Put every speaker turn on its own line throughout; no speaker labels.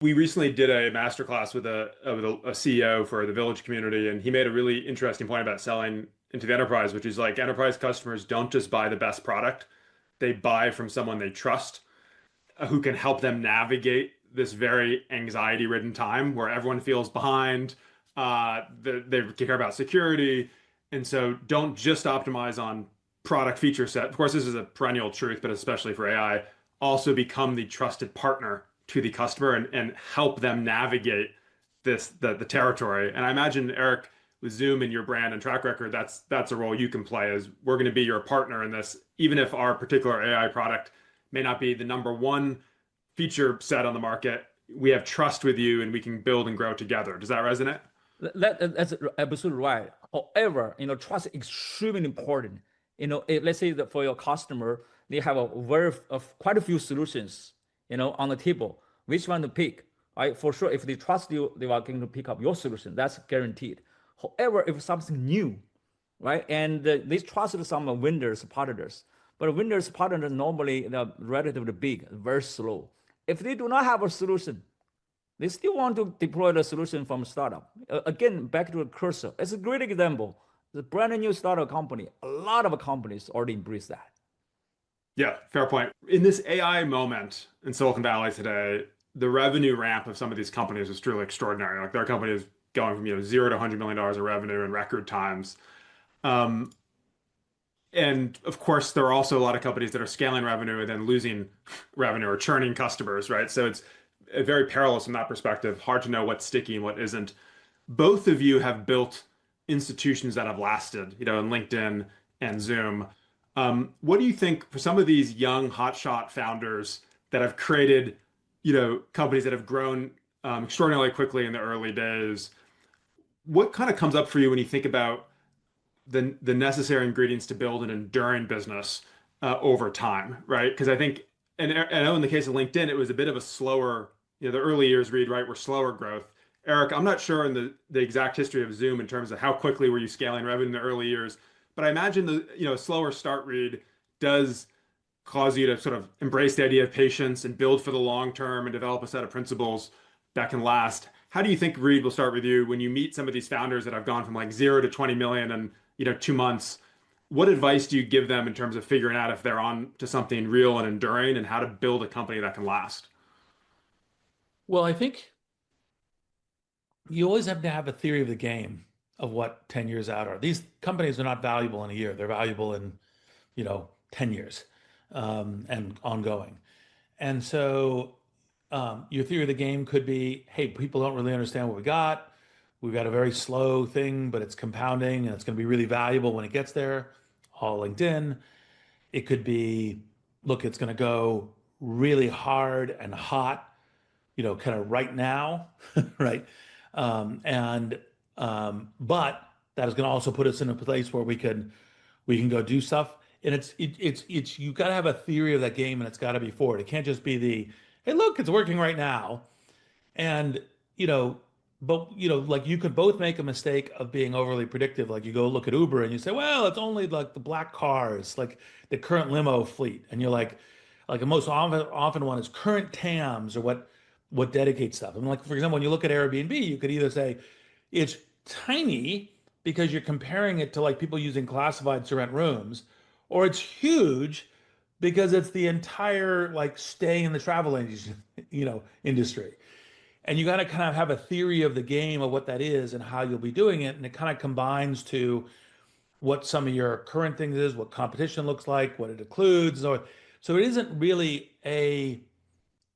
We recently did a masterclass with a CEO for the Village community, and he made a really interesting point about selling into the enterprise, which is like enterprise customers don't just buy the best product, they buy from someone they trust, who can help them navigate this very anxiety-ridden time where everyone feels behind. They care about security, and so don't just optimize on product feature set. Of course, this is a perennial truth, but especially for AI, also become the trusted partner to the customer and help them navigate the territory. And I imagine, Eric, with Zoom and your brand and track record, that's a role you can play. Is we're going to be your partner in this, even if our particular AI product may not be the number one feature set on the market. We have trust with you, and we can build and grow together. Does that resonate?
That's absolutely right. However, trust is extremely important. Let's say that for your customer, they have quite a few solutions, on the table. Which one to pick? Right? For sure, if they trust you, they are going to pick up your solution. That's guaranteed. However, if something new, right, and they trust some vendors, partners, but vendors, partners normally they're relatively big, very slow. If they do not have a solution, they still want to deploy the solution from startup. Again, back to the cursor. It's a great example. The brand new startup company, a lot of companies already embrace that.
Yeah, fair point. In this AI moment in Silicon Valley today, the revenue ramp of some of these companies is truly extraordinary. Like their company is going from, zero to $100 million of revenue in record times. Um, and of course, there are also a lot of companies that are scaling revenue and then losing revenue or churning customers, right? So it's very perilous from that perspective. Hard to know what's sticky and what isn't. Both of you have built institutions that have lasted, in LinkedIn and Zoom. What do you think for some of these young hotshot founders that have created, companies that have grown extraordinarily quickly in the early days? What kind of comes up for you when you think about the necessary ingredients to build an enduring business over time, right? Because I think, and I know in the case of LinkedIn, it was a bit of a slower, the early years, Reid, right, were slower growth. Eric, I'm not sure in the exact history of Zoom in terms of how quickly were you scaling revenue in the early years, but I imagine the slower start, Reid, does cause you to sort of embrace the idea of patience and build for the long term and develop a set of principles that can last. How do you think, Reid, we'll start with you, when you meet some of these founders that have gone from like 0 to 20 million in 2 months? What advice do you give them in terms of figuring out if they're on to something real and enduring and how to build a company that can last?
Well, I think you always have to have a theory of the game of what 10 years out are. These companies are not valuable in a year. They're valuable in, 10 years and ongoing. And so your theory of the game could be, hey, people don't really understand what we got. We've got a very slow thing, but it's compounding and it's going to be really valuable when it gets there. All LinkedIn. It could be, look, it's going to go really hard and hot, kind of right now, right? And but that is going to also put us in a place where we can go do stuff. And it's you got to have a theory of that game, and it's got to be forward. It can't just be the, hey, look, it's working right now. And but like you could both make a mistake of being overly predictive. Like you go look at Uber and you say, well, it's only like the black cars, like the current limo fleet, and you're like the most often one is current TAMs or what dedicates stuff. I mean, like for example, when you look at Airbnb, you could either say it's tiny because you're comparing it to like people using classifieds to rent rooms, or it's huge because it's the entire like stay in the travel industry, industry. And you got to kind of have a theory of the game of what that is and how you'll be doing it. And it kind of combines to what some of your current things is, what competition looks like, what it includes. So it isn't really a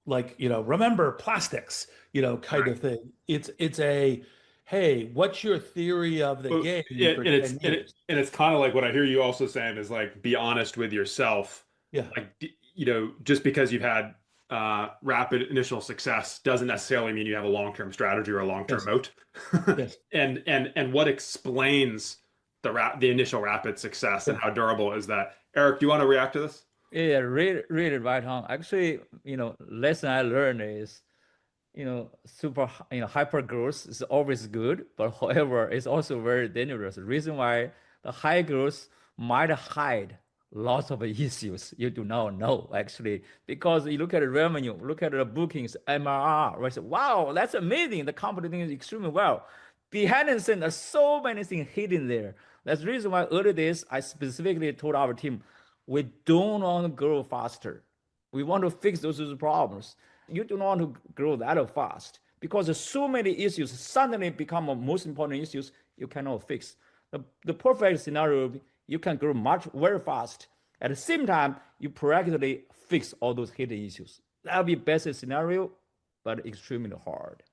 like, remember plastics, kind
Right.
of thing. It's a, hey, what's your theory of the
Well,
game for 10 years?
and it's kind of like what I hear you also saying is like be honest with yourself.
Yeah.
Like just because you've had rapid initial success doesn't necessarily mean you have a long-term strategy or a long-term
Yes.
moat.
Yes.
And what explains the initial rapid success and
Yeah.
how durable is that? Eric, do you want to react to this?
Yeah, really right on. Actually, lesson I learned is, hyper growth is always good, but however, it's also very dangerous. The reason why the high growth might hide lots of issues you do not know actually, because you look at the revenue, look at the bookings, MRR, right? So, wow, that's amazing. The company doing extremely well. Behind the scene, there's so many things hidden there. That's the reason why early days I specifically told our team, we don't want to grow faster. We want to fix those problems. You do not want to grow that fast because there's so many issues suddenly become most important issues you cannot fix. The perfect scenario, you can grow much very fast. At the same time, you proactively fix all those hidden issues. That would be best scenario, but extremely hard.